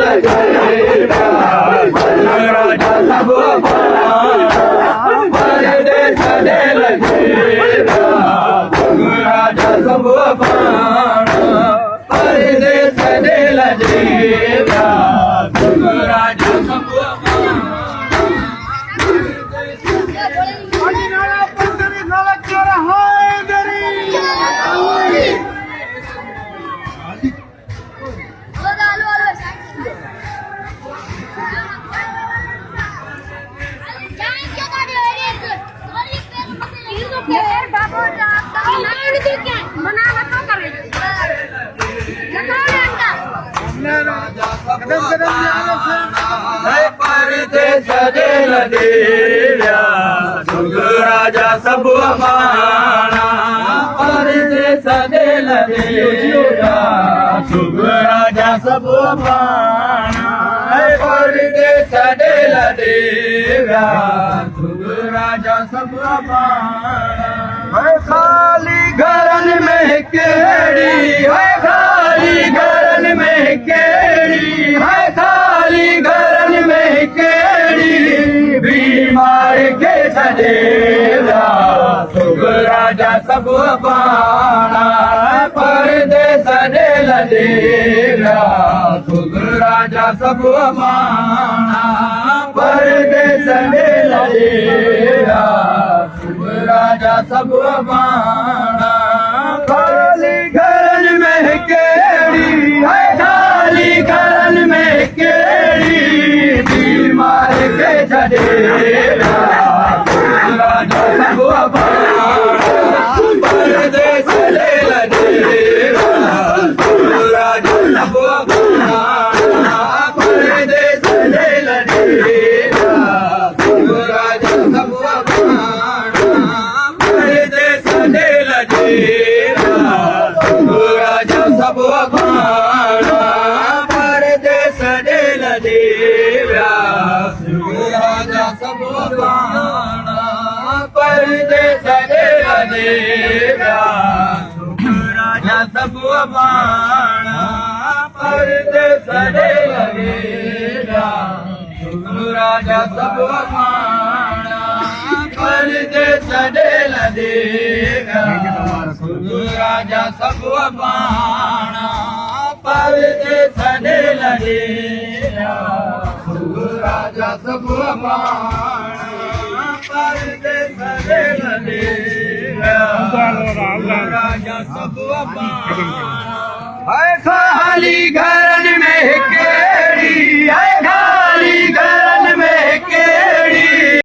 देव्या राजा सब परदेस देल देव्या राजा सब परदेस देल देव्या राजा सब परदेस देल देव्या राजा सब पाणा परदेस देल देव्या राजा सब पाणा परदेस देल देव्या राजा सब पाणा खाली घरन में केड़ी है खाली घरन में केड़ी है खाली घरन में केड़ी बीमार के सदेवा सुख राजा सब पाणा परदेस देल देव्या सुख राजा सब पाणा परदेस देल देव्या सुख राजा सब पाणा खाली घरन में केड़ी है खाली घरन में केड़ी बीमार के सदेवा राजा सब पाणा परदेस देल देव्या राजा सब पाणा परदेस देल देव्या राजा सब पाणा परदेस देल देव्या राजा सब पाणा परदेस देल देव्या राजा सब पाणा परदेस देल देव्या राजा सब पाणा परदेस देल देव्या राजा सब पाणा परदेस देल देव्या राजा सब पाणा परदेस देल देव्या राजा सब पाणा परदेस देल देव्या राजा सब पाणा खाली घरन में